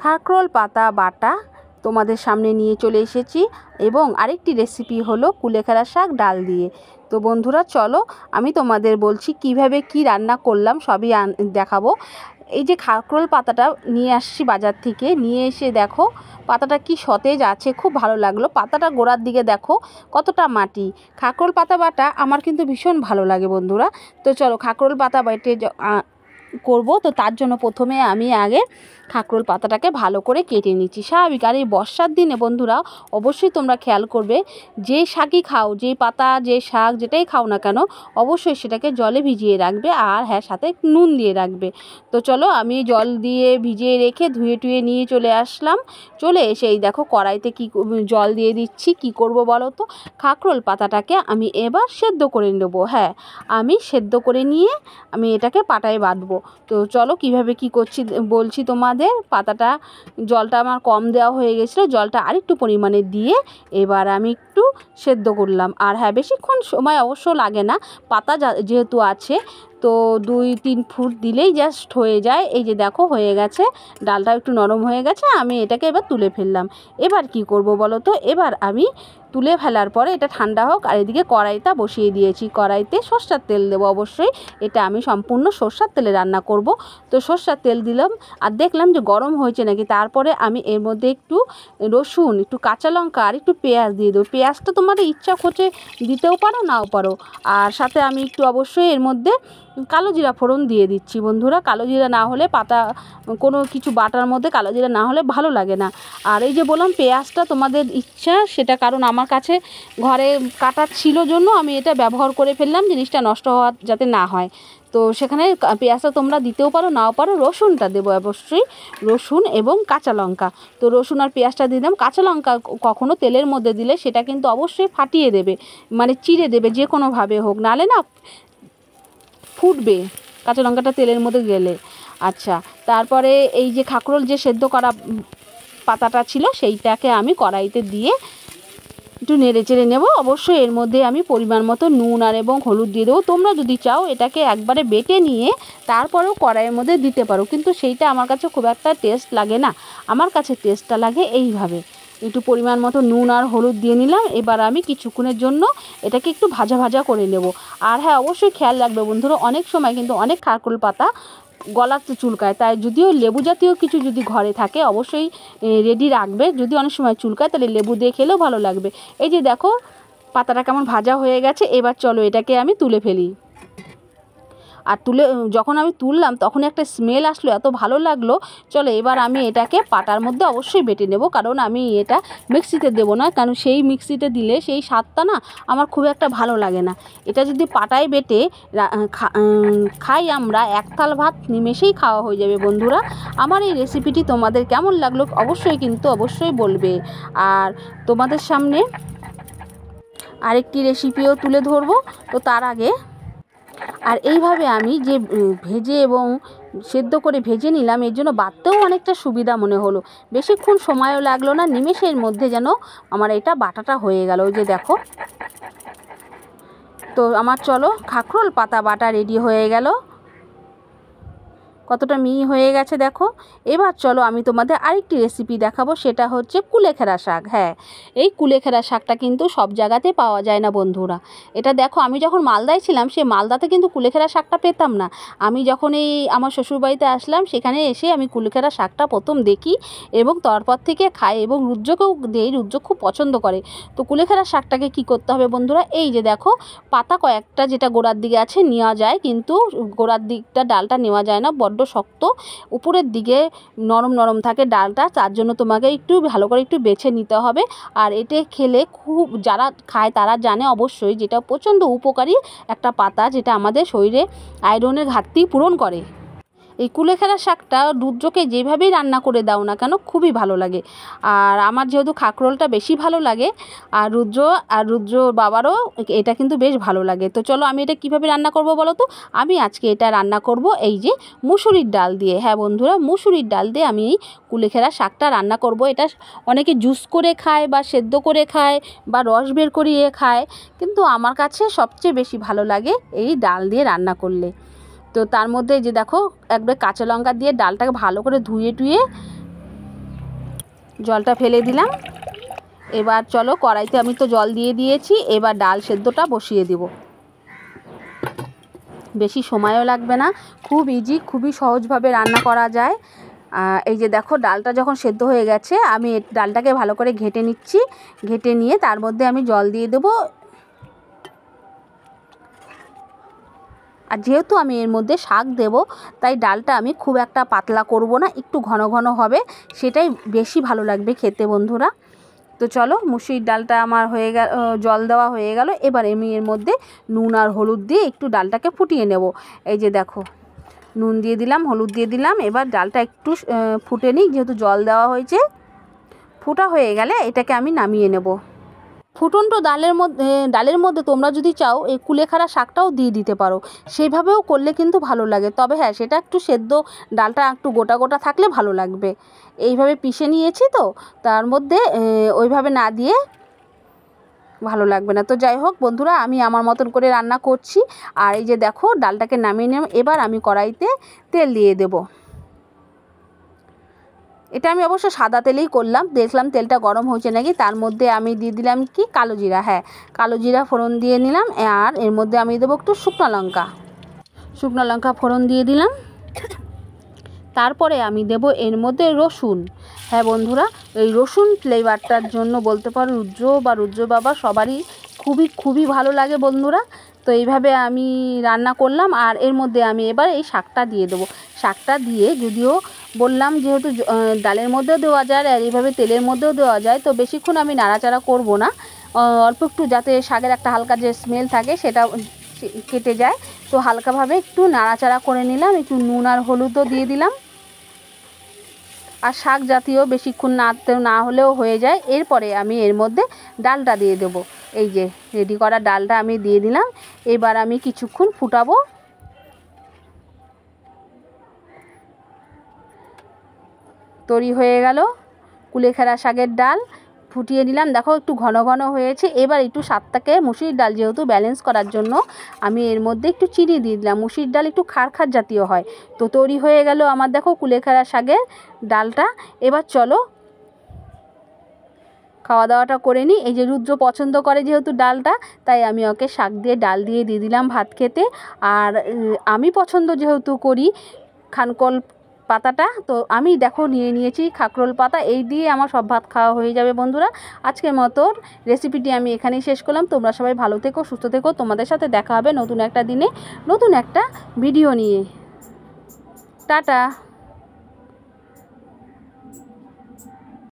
খাকরোল পাতা বাটা তোমাদের সামনে নিয়ে চলে এসেছি এবং আরেকটি রেসিপি হলো কুলেখাড়া শাক ডাল দিয়ে। তো বন্ধুরা চলো আমি তোমাদের বলছি কিভাবে কি রান্না করলাম, সবই দেখাবো। এই যে খাকরোল পাতাটা নিয়ে আসছি বাজার থেকে, নিয়ে এসে দেখো পাতাটা কি সতেজ আছে, খুব ভালো লাগলো। পাতাটা গোড়ার দিকে দেখো কতটা মাটি। খাকরোল পাতা বাটা আমার কিন্তু ভীষণ ভালো লাগে বন্ধুরা। তো চলো খাকরোল পাতা বেটে করব। তো তার জন্য প্রথমে আমি আগে খাকরোল পাতাটাকে ভালো করে কেটে নিচ্ছি। স্বাভাবিক আর এই বর্ষার দিনে বন্ধুরা অবশ্যই তোমরা খেয়াল করবে, যে শাকই খাও, যে পাতা, যে শাক, যেটাই খাও না কেন অবশ্যই সেটাকে জলে ভিজিয়ে রাখবে, আর হ্যাঁ সাথে নুন দিয়ে রাখবে। তো চলো আমি জল দিয়ে ভিজিয়ে রেখে ধুয়ে টুয়ে নিয়ে চলে আসলাম। চলে এসে এই দেখো কড়াইতে জল দিয়ে দিচ্ছি। কি করব বলো তো, খাকরোল পাতাটাকে আমি এবার সেদ্ধ করে নেব। হ্যাঁ আমি সেদ্ধ করে নিয়ে আমি এটাকে পাটায় বাটবো। তো চলো কিভাবে কি করছি বলছি তোমাদের। পাতাটা জলটা আমার কম দেওয়া হয়ে গেছিলো, জলটা আরেকটু পরিমাণে দিয়ে এবার আমি একটু সেদ্ধ করলাম। আর হ্যাঁ বেশিক্ষণ সময় অবশ্য লাগে না, পাতা যেহেতু আছে। তো 2-3 ফুট দিলেই জাস্ট হয়ে যায়। এই যে দেখো হয়ে গেছে, ডালটা একটু নরম হয়ে গেছে। আমি এটাকে এবার তুলে ফেললাম। এবার কি করব বলো তো, এবার আমি তুলে ফেলার পরে এটা ঠান্ডা হোক, আর এদিকে কড়াইটা বসিয়ে দিয়েছি। কড়াইতে সরষের তেল দেবো অবশ্যই, এটা আমি সম্পূর্ণ সরষের তেলে রান্না করব। তো সরষের তেল দিলাম আর দেখলাম যে গরম হয়েছে নাকি। তারপরে আমি এর মধ্যে একটু রসুন, একটু কাঁচা লঙ্কা আর একটু পেঁয়াজ দিয়ে দেবো। পেঁয়াজটা তোমাদের ইচ্ছা করছে দিতেও পারো, নাও পারো। আর সাথে আমি একটু অবশ্যই এর মধ্যে কালো জিরা ফোড়ন দিয়ে দিচ্ছি বন্ধুরা। কালো জিরা না হলে পাতা কোনো কিছু বাটার মধ্যে কালো জিরা না হলে ভালো লাগে না। আর এই যে বললাম পেঁয়াজটা তোমাদের ইচ্ছা, সেটা কারণ আমার কাছে ঘরে কাটার ছিল জন্য আমি এটা ব্যবহার করে ফেললাম, জিনিসটা নষ্ট হওয়া যাতে না হয়। তো সেখানে পেঁয়াজটা তোমরা দিতেও পারো, নাও পারো। রসুনটা দেবো অবশ্যই, রসুন এবং কাঁচা লঙ্কা। তো রসুন আর পেঁয়াজটা দিলাম। কাঁচা লঙ্কা কখনো তেলের মধ্যে দিলে সেটা কিন্তু অবশ্যই ফাটিয়ে দেবে, মানে চিড়ে দেবে, যে কোনোভাবে হোক, নাহলে না ফুটবে কাঁচা লঙ্কাটা তেলের মধ্যে গেলে। আচ্ছা তারপরে এই যে খাকরোল যে সেদ্ধ করা পাতাটা ছিল সেইটাকে আমি কড়াইতে দিয়ে একটু নেড়ে চেড়ে নেব। অবশ্যই এর মধ্যে আমি পরিমাণ মতো নুন আর এবং হলুদ দিয়ে দেবো। তোমরা যদি চাও এটাকে একবারে বেটে নিয়ে তারপরেও কড়াইয়ের মধ্যে দিতে পারো, কিন্তু সেইটা আমার কাছে খুব একটা টেস্ট লাগে না। আমার কাছে টেস্টটা লাগে এইভাবে, একটু পরিমাণ মতো নুন আর হলুদ দিয়ে নিলাম। এবার আমি কিছুক্ষণের জন্য এটাকে একটু ভাজা ভাজা করে নেব। আর হ্যাঁ অবশ্যই খেয়াল রাখবে বন্ধুরা, অনেক সময় কিন্তু অনেক খাকরোল পাতা গলাতে চুলকায়, তাই যদিও লেবু জাতীয় কিছু যদি ঘরে থাকে অবশ্যই রেডি রাখবে। যদি অনেক সময় চুলকায় তাহলে লেবু দিয়ে খেলেও ভালো লাগবে। এই যে দেখো পাতাটা কেমন ভাজা হয়ে গেছে। এবার চলো এটাকে আমি তুলে ফেলি। আর যখন আমি তুললাম তখন একটা স্মেল আসলো, এত ভালো লাগলো। চলো এবার আমি এটাকে পাটার মধ্যে অবশ্যই বেটে নেব, কারণ আমি এটা মিক্সিতে দেবো না, কারণ সেই মিক্সিতে দিলে সেই স্বাদটা না আমার খুব একটা ভালো লাগে না। এটা যদি পাটায় বেটে খাই আমরা, এক থাল ভাত নিমেষেই খাওয়া হয়ে যাবে বন্ধুরা। আমার এই রেসিপিটি তোমাদের কেমন লাগলো অবশ্যই কিন্তু অবশ্যই বলবে। আর তোমাদের সামনে আরেকটি রেসিপিও তুলে ধরবো। তো তার আগে আর এইভাবে আমি যে ভেজে এবং সেদ্ধ করে ভেজে নিলাম, এর জন্য বাটতেও অনেকটা সুবিধা মনে হলো, বেশিক্ষণ সময়ও লাগলো না, নিমেষের মধ্যে যেন আমার এটা বাটাটা হয়ে গেল। ওই যে দেখো, তো আমার চলো খাকরোল পাতা বাটা রেডি হয়ে গেল, কতটা মিহি হয়ে গেছে দেখো। এবার চলো আমি তোমাদের আরেকটি রেসিপি দেখাবো, সেটা হচ্ছে কুলেখাড়া শাক। হ্যাঁ এই কুলেখাড়া শাকটা কিন্তু সব জায়গাতে পাওয়া যায় না বন্ধুরা। এটা দেখো আমি যখন মালদায় ছিলাম, সে মালদাতে কিন্তু কুলেখাড়া শাকটা পেতাম না। আমি যখন এই আমার শ্বশুরবাড়িতে আসলাম সেখানে এসে আমি কুলেখাড়া শাকটা প্রথম দেখি এবং তারপর থেকে খাই, এবং রুদ্রকেও দেই, রুদ্র খুব পছন্দ করে। তো কুলেখাড়া শাকটাকে কি করতে হবে বন্ধুরা, এই যে দেখো পাতা কয়েকটা যেটা গোড়ার দিকে আছে নেওয়া যায়, কিন্তু গোড়ার দিকটা ডালটা নেওয়া যায় না, বড্ড শক্ত, উপরের দিকে নরম নরম থাকে ডালটা, তার জন্য তোমাকে একটু ভালো করে একটু বেছে নিতে হবে। আর এটা খেলে খুব, যারা খায় তারা জানে অবশ্যই, যেটা প্রচণ্ড উপকারী একটা পাতা, যেটা আমাদের শরীরে আয়রনের ঘাটতি পূরণ করে। এই কুলেখাড়া শাকটা রুদ্রকে যেভাবেই রান্না করে দাও না কেন খুবই ভালো লাগে। আর আমার যেহেতু খাকরোলটা বেশি ভালো লাগে, আর রুদ্র বাবারও এটা কিন্তু বেশ ভালো লাগে। তো চলো আমি এটা কিভাবে রান্না করব বলো তো। আমি আজকে এটা রান্না করব এই যে মুসুরির ডাল দিয়ে। হ্যাঁ বন্ধুরা, মুসুরির ডাল দিয়ে আমি এই কুলেখাড়া শাকটা রান্না করব। এটা অনেকে জুস করে খায় বা সেদ্ধ করে খায় বা রস বের করিয়ে খায়, কিন্তু আমার কাছে সবচেয়ে বেশি ভালো লাগে এই ডাল দিয়ে রান্না করলে। তো তার মধ্যে যে দেখো একবার কাঁচা লঙ্কা দিয়ে ডালটাকে ভালো করে ধুয়ে টুয়ে জলটা ফেলে দিলাম। এবার চলো কড়াইতে আমি তো জল দিয়ে দিয়েছি, এবার ডাল সেদ্ধটা বসিয়ে দেব। বেশি সময়ও লাগবে না, খুব ইজি, খুবই সহজভাবে রান্না করা যায়। এই যে দেখো ডালটা যখন সেদ্ধ হয়ে গেছে, আমি ডালটাকে ভালো করে ঘেঁটে নিচ্ছি। ঘেঁটে নিয়ে তার মধ্যে আমি জল দিয়ে দেবো। আর যেহেতু আমি এর মধ্যে শাক দেব, তাই ডালটা আমি খুব একটা পাতলা করব না, একটু ঘন ঘন হবে, সেটাই বেশি ভালো লাগবে খেতে বন্ধুরা। তো চলো মুসুরির ডালটা আমার হয়ে গেল, জল দেওয়া হয়ে গেল। এবার আমি এর মধ্যে নুন আর হলুদ দিয়ে একটু ডালটাকে ফুটিয়ে নেব। এই যে দেখো নুন দিয়ে দিলাম, হলুদ দিয়ে দিলাম। এবার ডালটা একটু ফুটে নিই, যেহেতু জল দেওয়া হয়েছে। ফুটা হয়ে গেলে এটাকে আমি নামিয়ে নেব। ফুটন্ত ডালের মধ্যে তোমরা যদি চাও এই কুলেখাড়া শাকটাও দিয়ে দিতে পারো, সেইভাবেও করলে কিন্তু ভালো লাগে। তবে হ্যাঁ, সেটা একটু সেদ্ধ, ডালটা একটু গোটা গোটা থাকলে ভালো লাগবে। এইভাবে পিষে নিয়েছি তো, তার মধ্যে ওইভাবে না দিয়ে ভালো লাগবে না। তো যাই হোক বন্ধুরা, আমি আমার মতন করে রান্না করছি। আর এই যে দেখো ডালটাকে নামিয়ে নিলাম। এবার আমি কড়াইতে তেল দিয়ে দেবো। এটা আমি অবশ্য সাদা তেলেই করলাম, দেখলাম তেলটা গরম হয়েছে নাকি। তার মধ্যে আমি দিয়ে দিলাম কি কালো জিরা, হ্যাঁ কালো জিরা ফোড়ন দিয়ে নিলাম। আর এর মধ্যে আমি দেবো একটু শুকনো লঙ্কা ফোড়ন দিয়ে দিলাম। তারপরে আমি দেব এর মধ্যে রসুন। হ্যাঁ বন্ধুরা, এই রসুন ফ্লেভারটার জন্য বলতে পারো রুদ্র বা রুদ্র বাবা সবারই খুবই ভালো লাগে বন্ধুরা। তো এইভাবে আমি রান্না করলাম। আর এর মধ্যে আমি এবার এই শাকটা দিয়ে দেবো। শাকটা দিয়ে, যদিও বললাম যেহেতু ডালের মধ্যেও দেওয়া যায় আর এইভাবে তেলের মধ্যেও দেওয়া যায়, তো বেশিক্ষণ আমি নাড়াচাড়া করব না। অল্প একটু, যাতে শাকের একটা হালকা যে স্মেল থাকে সেটা কেটে যায়। তো হালকাভাবে একটু নাড়াচাড়া করে নিলাম। একটু নুন আর হলুদও দিয়ে দিলাম। আর শাক জাতীয় বেশিক্ষণ নাড়তে না হলেও হয়ে যায়। এরপরে আমি এর মধ্যে ডালটা দিয়ে দেবো। এই যে রেডি করা ডালটা আমি দিয়ে দিলাম। এবার আমি কিছুক্ষণ ফুটাবো। তৈরি হয়ে গেল কুলেখাড়া শাকের ডাল। ফুটিয়ে নিলাম, দেখো একটু ঘন ঘন হয়েছে। এবার একটু স্বাদটাকে, মুসুরির ডাল যেহেতু ব্যালেন্স করার জন্য আমি এর মধ্যে একটু চিনি দিয়ে দিলাম। মুসুরির ডাল একটু খাড় জাতীয় হয়। তো তৈরি হয়ে গেল আমার দেখো কুলেখাড়া শাকের ডালটা। এবার চলো খাওয়া দাওয়াটা করে নিই। এই যে রুদ্র পছন্দ করে যেহেতু ডালটা, তাই আমি ওকে শাক দিয়ে ডাল দিয়ে দিলাম ভাত খেতে। আর আমি পছন্দ যেহেতু করি খানকল পাতাটা, তো আমি দেখো নিয়ে নিয়েছি খাকরোল পাতা। এই দিয়ে আমার সব ভাত খাওয়া হয়ে যাবে বন্ধুরা। আজকের মতন রেসিপিটি আমি এখানেই শেষ করলাম। তোমরা সবাই ভালো থেকো, সুস্থ থেকো। তোমাদের সাথে দেখা হবে নতুন একটা দিনে, নতুন একটা ভিডিও নিয়ে। টাটা।